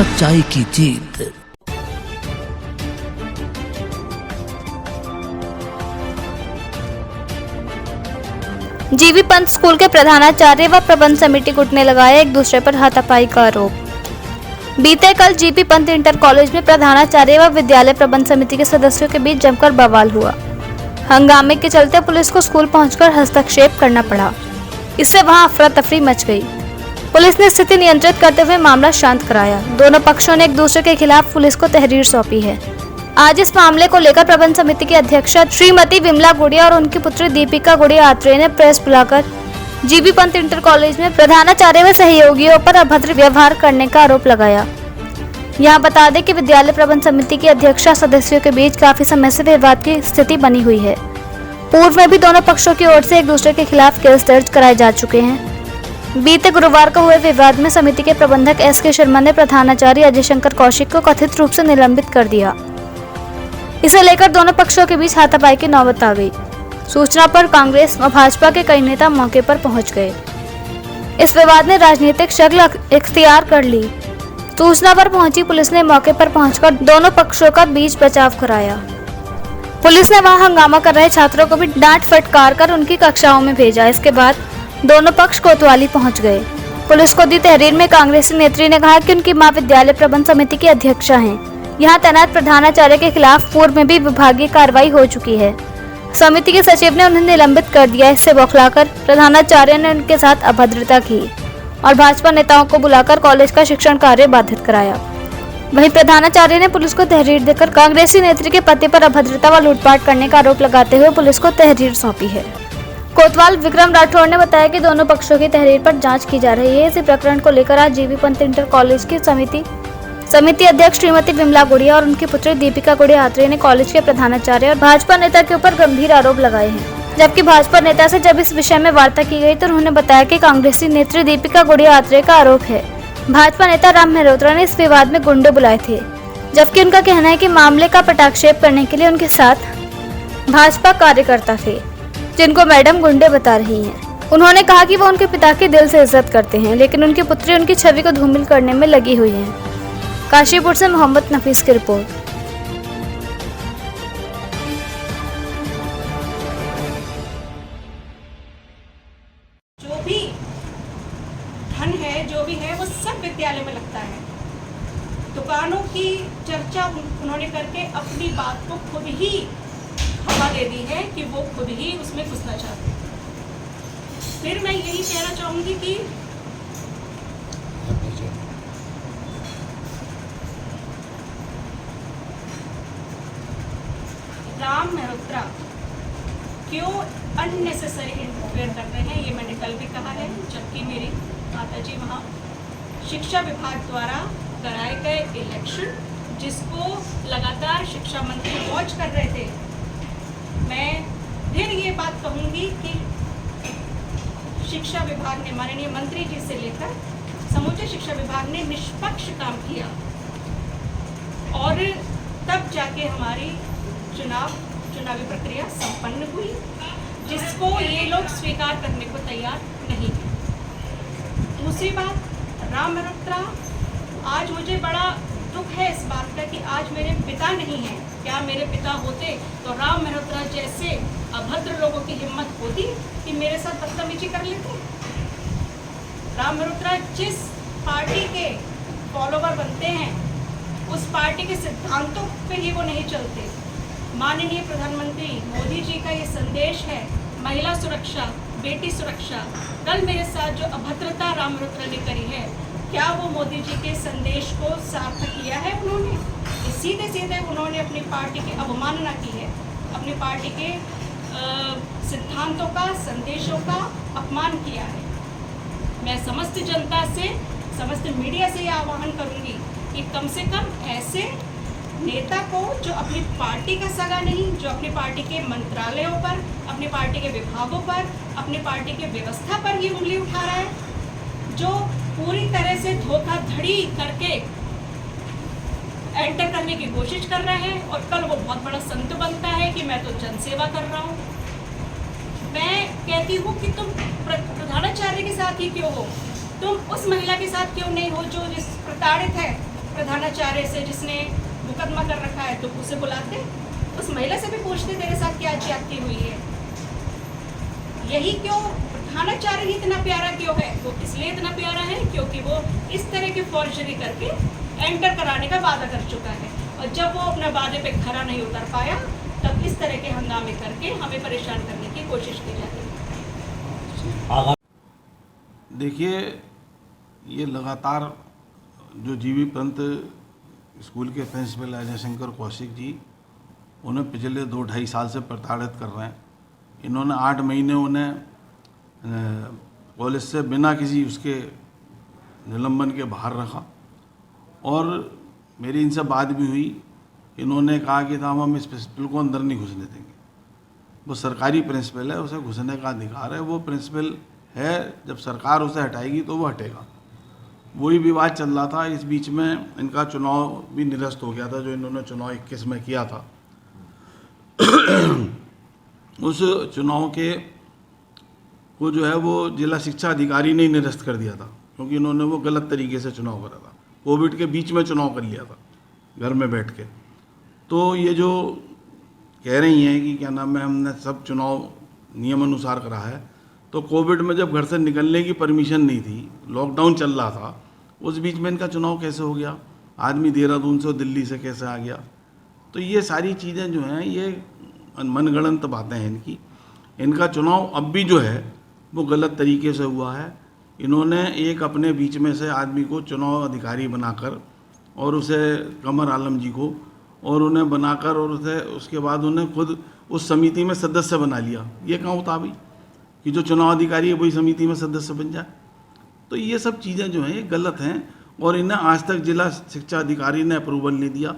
सच्चाई की जीत। GB Pant school के प्रधानाचार्य व प्रबंध समिति गुट ने लगाया एक दूसरे पर हाथापाई का आरोप। बीते कल जीबी पंत इंटर कॉलेज में प्रधानाचार्य व विद्यालय प्रबंध समिति के सदस्यों के बीच जमकर बवाल हुआ। हंगामे के चलते पुलिस को स्कूल पहुंचकर हस्तक्षेप करना पड़ा। इससे वहां अफरा तफरी मच गई। पुलिस ने स्थिति नियंत्रित करते हुए मामला शांत कराया। दोनों पक्षों ने एक दूसरे के खिलाफ पुलिस को तहरीर सौंपी है। आज इस मामले को लेकर प्रबंध समिति की अध्यक्षा श्रीमती विमला गुड़िया और उनकी पुत्री दीपिका गुड़िया आत्रेय ने प्रेस बुलाकर जीबी पंत इंटर कॉलेज में प्रधानाचार्य व सहयोगियों पर अभद्र व्यवहार करने का आरोप लगाया। यहाँ बता दें कि विद्यालय प्रबंध समिति की अध्यक्षा सदस्यों के बीच काफी समय से विवाद की स्थिति बनी हुई है। पूर्व में भी दोनों पक्षों की ओर से एक दूसरे के खिलाफ केस दर्ज कराए जा चुके हैं। बीते गुरुवार को हुए विवाद में समिति के प्रबंधक एस.के. शर्मा ने प्रधानाचार्य अजय शंकर कौशिक को कथित रूप से निलंबित कर दिया। इसे लेकर दोनों पक्षों के बीच हाथापाई की नौबत आ गई। सूचना पर कांग्रेस व भाजपा के कई नेता मौके पर पहुंच गए। इस विवाद ने राजनीतिक शक्ल इख्तियार कर ली। सूचना पर पहुंची पुलिस ने मौके पर पहुंचकर दोनों पक्षों का बीच बचाव कराया। पुलिस ने वहां हंगामा कर रहे छात्रों को भी डांट फटकार कर उनकी कक्षाओं में भेजा। इसके बाद दोनों पक्ष कोतवाली पहुंच गए। पुलिस को दी तहरीर में कांग्रेसी नेत्री ने कहा कि उनकी मां विद्यालय प्रबंध समिति की अध्यक्षा हैं। यहाँ तैनात प्रधानाचार्य के खिलाफ पूर्व में भी विभागीय कार्रवाई हो चुकी है। समिति के सचिव ने उन्हें निलंबित कर दिया। इससे बौखलाकर प्रधानाचार्य ने उनके साथ अभद्रता की और भाजपा नेताओं को बुलाकर कॉलेज का शिक्षण कार्य बाधित कराया। वहीं प्रधानाचार्य ने पुलिस को तहरीर देकर कांग्रेसी नेत्री के पति पर अभद्रता व लूटपाट करने का आरोप लगाते हुए पुलिस को तहरीर सौंपी है। कोतवाल विक्रम राठौड़ ने बताया कि दोनों पक्षों की तहरीर पर जांच की जा रही है। इसी प्रकरण को लेकर आज जीबी पंत इंटर कॉलेज की समिति अध्यक्ष श्रीमती विमला गुड़िया और उनकी पुत्री दीपिका गुड़िया आत्रेय ने कॉलेज के प्रधानाचार्य और भाजपा नेता के ऊपर गंभीर आरोप लगाए हैं। जबकि भाजपा नेता से जब इस विषय में वार्ता की गई तो उन्होंने बताया कि कांग्रेसी नेत्री दीपिका गुड़िया आत्रेय का आरोप है भाजपा नेता राम मेहरोत्रा ने इस विवाद में गुंडे बुलाए थे। जबकि उनका कहना है कि मामले का पटाक्षेप करने के लिए उनके साथ भाजपा कार्यकर्ता थे, जिनको मैडम गुंडे बता रही हैं। उन्होंने कहा कि वो उनके पिता की दिल से इज्जत करते हैं, लेकिन उनकी पुत्री उनकी छवि को धूमिल करने में लगी हुई है। काशीपुर से मोहम्मद नफीस की रिपोर्ट। जो भी धन है, जो भी है, वो सब विद्यालय में लगता है। दुकानों की चर्चा उन्होंने करके अपनी बात को खुद ही हवा दे दी है कि वो खुद ही उसमें घुसना चाहते हैं। फिर मैं यही कहना चाहूंगी कि राम मेहरोत्रा क्यों अननेसेसरी इंटरफेयर कर रहे हैं, ये मैंने कल भी कहा है। जबकि मेरी माताजी वहाँ शिक्षा विभाग द्वारा कराए गए इलेक्शन, जिसको लगातार शिक्षा मंत्री वॉच कर रहे थे, मैं फिर ये बात कहूँगी कि शिक्षा विभाग ने, माननीय मंत्री जी से लेकर समूचे शिक्षा विभाग ने निष्पक्ष काम किया और तब जाके हमारी चुनावी प्रक्रिया संपन्न हुई, जिसको ये लोग स्वीकार करने को तैयार नहीं है। दूसरी बात, राम मेहरोत्रा, आज मुझे बड़ा दुख है इस बात का कि आज मेरे पिता नहीं हैं। क्या मेरे पिता होते तो राम मेहरोत्रा जैसे अभद्र लोगों की हिम्मत होती कि मेरे साथ बदतमीजी कर लेते। राम मेहरोत्रा जिस पार्टी के फॉलोवर बनते हैं, उस पार्टी के सिद्धांतों पे ही वो नहीं चलते। माननीय प्रधानमंत्री मोदी जी का ये संदेश है, महिला सुरक्षा, बेटी सुरक्षा। कल मेरे साथ जो अभद्रता राम मेहरोत्रा ने करी है, क्या वो मोदी जी के संदेश को सार्थक किया है? उन्होंने सीधे सीधे उन्होंने अपनी पार्टी की अवमानना की है, अपनी पार्टी के सिद्धांतों का, संदेशों का अपमान किया है। मैं समस्त जनता से, समस्त मीडिया से ये आह्वान करूंगी कि कम से कम ऐसे नेता को, जो अपनी पार्टी का सगा नहीं, जो अपनी पार्टी के मंत्रालयों पर, अपनी पार्टी के विभागों पर, अपनी पार्टी के व्यवस्था पर ये उंगली उठा रहा है, जो पूरी तरह से धोखाधड़ी करके एंटर करने की कोशिश कर रहे हैं और कल वो बहुत बड़ा संत बनता है कि मैं तो जनसेवा कर रहा हूँ। मैं कहती हूँ कि तुम प्रधानाचार्य के साथ ही क्यों हो, तुम उस महिला के साथ क्यों नहीं हो जो जिस प्रताड़ित है, प्रधानाचार्य से जिसने मुकदमा कर रखा है तो उसे बुलाते, उस महिला से भी पूछते तेरे साथ क्या ज्यादती हुई है। यही क्यों प्रधानाचार्य ही इतना प्यारा क्यों है? वो इसलिए इतना प्यारा है क्योंकि वो इस तरह की फॉर्जरी करके एंटर कराने का वादा कर चुका है, और जब वो अपने वादे पे खरा नहीं उतर पाया तब इस तरह के हंगामे करके हमें परेशान करने की कोशिश की जाती है। देखिए, ये लगातार जो जीवी पंत स्कूल के प्रिंसिपल अजय शंकर कौशिक जी, उन्हें पिछले 2-2.5 साल से प्रताड़ित कर रहे हैं। इन्होंने 8 महीने उन्हें कॉलेज से बिना किसी उसके निलंबन के बाहर रखा, और मेरी इनसे बात भी हुई। इन्होंने कहा कि साहब हम इस प्रिंसिपल को अंदर नहीं घुसने देंगे। वो सरकारी प्रिंसिपल है, उसे घुसने का अधिकार है। वो प्रिंसिपल है, जब सरकार उसे हटाएगी तो वो हटेगा। वही विवाद चल रहा था। इस बीच में इनका चुनाव भी निरस्त हो गया था, जो इन्होंने चुनाव 21 में किया था। उस चुनाव के वो जो है वो जिला शिक्षा अधिकारी ने निरस्त कर दिया था, क्योंकि इन्होंने वो गलत तरीके से चुनाव करा था। कोविड के बीच में चुनाव कर लिया था घर में बैठ के। तो ये जो कह रही हैं कि क्या नाम है हमने सब चुनाव नियमानुसार करा है, तो कोविड में जब घर से निकलने की परमिशन नहीं थी, लॉकडाउन चल रहा था, उस बीच में इनका चुनाव कैसे हो गया? आदमी देहरादून से दिल्ली से कैसे आ गया? तो ये सारी चीज़ें जो हैं ये मनगढ़ंत बातें हैं इनकी। इनका चुनाव अब भी जो है वो गलत तरीके से हुआ है। इन्होंने एक अपने बीच में से आदमी को चुनाव अधिकारी बनाकर, और उसे कमर आलम जी को, और उन्हें बनाकर, और उसे उसके बाद उन्हें खुद उस समिति में सदस्य बना लिया। ये कहाँ होता अभी कि जो चुनाव अधिकारी है वही समिति में सदस्य बन जाए? तो ये सब चीज़ें जो हैं ये गलत हैं, और इन्हें आज तक जिला शिक्षा अधिकारी ने अप्रूवल नहीं दिया।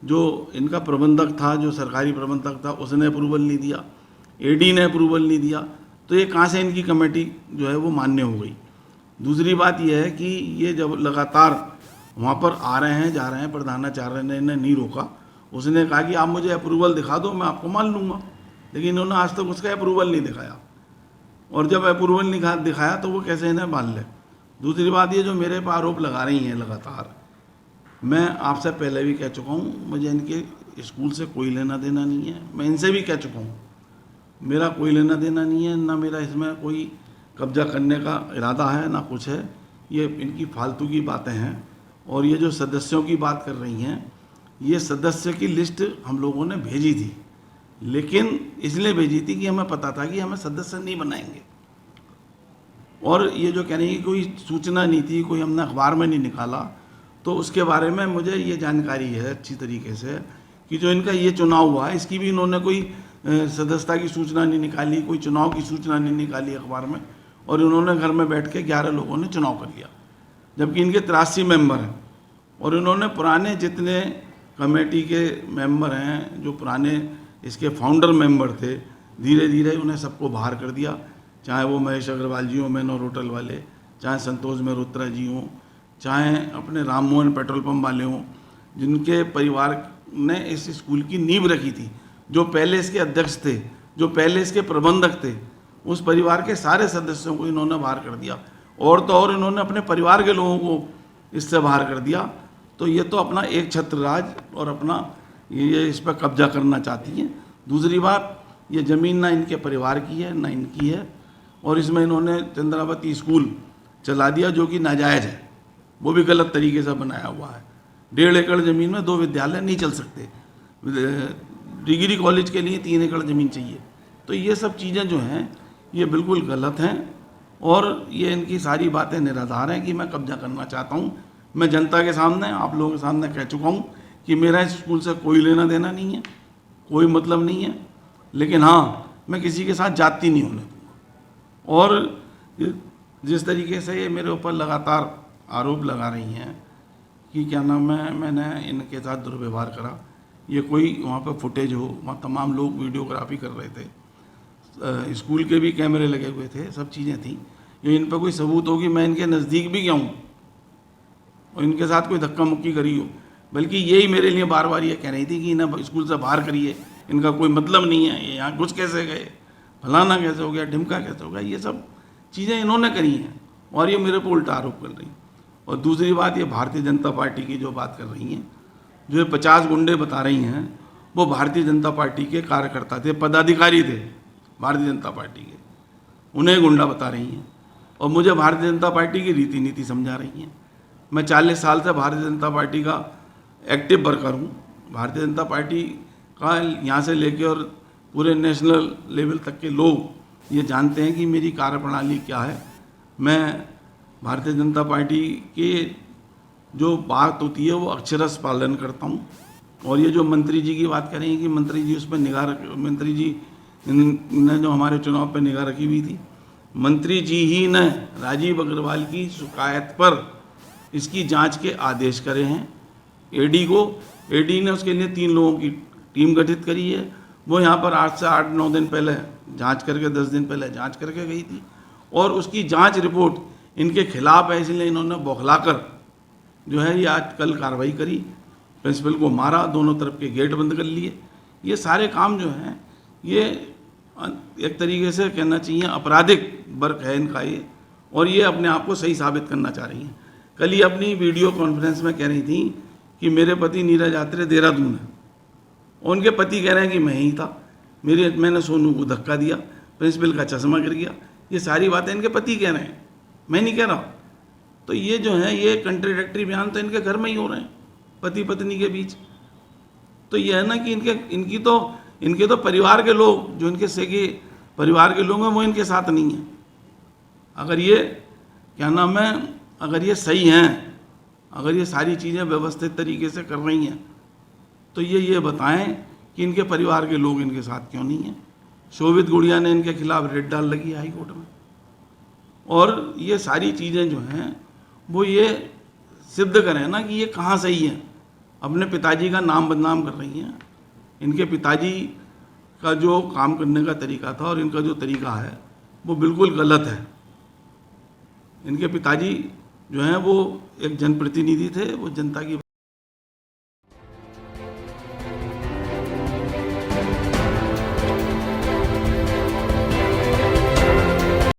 जो इनका प्रबंधक था, जो सरकारी प्रबंधक था, उसने अप्रूवल नहीं दिया, एडी ने अप्रूवल नहीं दिया। तो ये कहाँ से इनकी कमेटी जो है वो मान्य हो गई? दूसरी बात यह है कि ये जब लगातार वहाँ पर आ रहे हैं जा रहे हैं, प्रधानाचार्य ने इन्हें नहीं रोका। उसने कहा कि आप मुझे अप्रूवल दिखा दो, मैं आपको मान लूँगा, लेकिन इन्होंने आज तक उसका अप्रूवल नहीं दिखाया। और जब अप्रूवल नहीं दिखाया तो वो कैसे इन्हें मान ले? दूसरी बात ये जो मेरे पर आरोप लगा रही हैं लगातार, मैं आपसे पहले भी कह चुका हूँ, मुझे इनके स्कूल से कोई लेना देना नहीं है। मैं इनसे भी कह चुका हूँ, मेरा कोई लेना देना नहीं है, ना मेरा इसमें कोई कब्जा करने का इरादा है, ना कुछ है। ये इनकी फालतू की बातें हैं। और ये जो सदस्यों की बात कर रही हैं, ये सदस्य की लिस्ट हम लोगों ने भेजी थी, लेकिन इसलिए भेजी थी कि हमें पता था कि हमें सदस्य नहीं बनाएंगे। और ये जो कह रही है कि कोई सूचना नहीं थी, कोई हमने अखबार में नहीं निकाला, तो उसके बारे में मुझे ये जानकारी है अच्छी तरीके से कि जो इनका ये चुनाव हुआ है, इसकी भी इन्होंने कोई सदस्यता की सूचना नहीं निकाली, कोई चुनाव की सूचना नहीं निकाली अखबार में, और इन्होंने घर में बैठ के 11 लोगों ने चुनाव कर लिया, जबकि इनके 83 मेंबर हैं। और इन्होंने पुराने जितने कमेटी के मेंबर हैं, जो पुराने इसके फाउंडर मेंबर थे, धीरे धीरे उन्हें सबको बाहर कर दिया। चाहे वो महेश अग्रवाल जी हों, मैनोर होटल वाले, चाहे संतोष मेहरोत्रा जी हों, चाहे अपने राम मोहन पेट्रोल पंप वाले हों, जिनके परिवार ने इस स्कूल की नींव रखी थी, जो पहले इसके अध्यक्ष थे, जो पहले इसके प्रबंधक थे, उस परिवार के सारे सदस्यों को इन्होंने बाहर कर दिया। और तो और इन्होंने अपने परिवार के लोगों को इससे बाहर कर दिया। तो ये तो अपना एक छत्र राज और अपना ये इस पर कब्जा करना चाहती हैं। दूसरी बात, ये ज़मीन ना इनके परिवार की है ना इनकी है, और इसमें इन्होंने चंद्रावती स्कूल चला दिया जो कि नाजायज़ है, वो भी गलत तरीके से बनाया हुआ है। 1.5 एकड़ ज़मीन में 2 विद्यालय नहीं चल सकते, डिग्री कॉलेज के लिए 3 एकड़ ज़मीन चाहिए। तो ये सब चीज़ें जो हैं ये बिल्कुल गलत हैं, और ये इनकी सारी बातें निराधार हैं कि मैं कब्जा करना चाहता हूँ। मैं जनता के सामने, आप लोगों के सामने कह चुका हूँ कि मेरा इस स्कूल से कोई लेना देना नहीं है, कोई मतलब नहीं है, लेकिन हाँ, मैं किसी के साथ जाति नहीं होने दूँगा। और जिस तरीके से ये मेरे ऊपर लगातार आरोप लगा रही हैं कि क्या नाम है मैंने इनके साथ दुर्व्यवहार करा, ये कोई वहाँ पे फुटेज हो, वहाँ तमाम लोग वीडियोग्राफी कर रहे थे, स्कूल के भी कैमरे लगे हुए थे, सब चीज़ें थी। ये इन पर कोई सबूत हो कि मैं इनके नज़दीक भी गया हूँ और इनके साथ कोई धक्का मुक्की करी हो, बल्कि यही मेरे लिए बार बार ये कह रही थी कि इन्हें स्कूल से बाहर करिए, इनका कोई मतलब नहीं है, ये यहाँ घुस कैसे गए, फलाना कैसे हो गया, ढिमका कैसे हो गया, ये सब चीज़ें इन्होंने करी हैं और ये मेरे पर उल्टा आरोप कर रही। और दूसरी बात, ये भारतीय जनता पार्टी की जो बात कर रही हैं, जो ये 50 गुंडे बता रही हैं, वो भारतीय जनता पार्टी के कार्यकर्ता थे, पदाधिकारी थे भारतीय जनता पार्टी के, उन्हें गुंडा बता रही हैं और मुझे भारतीय जनता पार्टी की रीति नीति समझा रही हैं। मैं 40 साल से भारतीय जनता पार्टी का एक्टिव वर्कर हूँ। भारतीय जनता पार्टी का यहाँ से लेके और पूरे नेशनल लेवल तक के लोग ये जानते हैं कि मेरी कार्यप्रणाली क्या है। मैं भारतीय जनता पार्टी के जो बात होती है वो अक्षरश पालन करता हूँ। और ये जो मंत्री जी की बात करें कि मंत्री जी उस पर मंत्री जी ने जो हमारे चुनाव पर निगाह रखी हुई थी, मंत्री जी ही ने राजीव अग्रवाल की शिकायत पर इसकी जांच के आदेश करे हैं एडी को। एडी ने उसके लिए 3 लोगों की टीम गठित करी है। वो यहाँ पर 8 से 8-9 दिन पहले जांच करके 10 दिन पहले जांच करके गई थी और उसकी जांच रिपोर्ट इनके खिलाफ है, इसलिए इन्होंने बौखलाकर जो है ये आज कल कार्रवाई करी, प्रिंसिपल को मारा, दोनों तरफ के गेट बंद कर लिए। ये सारे काम जो हैं ये एक तरीके से कहना चाहिए आपराधिक वर्क है इनका ये, और ये अपने आप को सही साबित करना चाह रही हैं। कल ही अपनी वीडियो कॉन्फ्रेंस में कह रही थी कि मेरे पति नीरज आत्रे देहरादून है और उनके पति कह रहे हैं कि मैं ही था, मैंने सोनू को धक्का दिया, प्रिंसिपल का चश्मा गिर गया। ये सारी बातें इनके पति कह रहे हैं, मैं नहीं कह रहा। तो ये जो है ये कंट्राडिक्टरी बयान तो इनके घर में ही हो रहे हैं, पति पत्नी के बीच। तो ये है ना कि इनके तो परिवार के लोग, जो इनके सेके परिवार के लोग हैं, वो इनके साथ नहीं हैं। अगर ये क्या नाम है, अगर ये सही हैं, अगर ये सारी चीज़ें व्यवस्थित तरीके से कर रही हैं, तो ये बताएं कि इनके परिवार के लोग इनके साथ क्यों नहीं हैं। शोभित गुड़िया ने इनके खिलाफ रेड डाल लगी हाई कोर्ट में, और ये सारी चीज़ें जो हैं वो ये सिद्ध करें ना कि ये कहाँ सही हैं। अपने पिताजी का नाम बदनाम कर रही हैं। इनके पिताजी का जो काम करने का तरीका था और इनका जो तरीका है वो बिल्कुल गलत है। इनके पिताजी जो हैं वो एक जनप्रतिनिधि थे, वो जनता की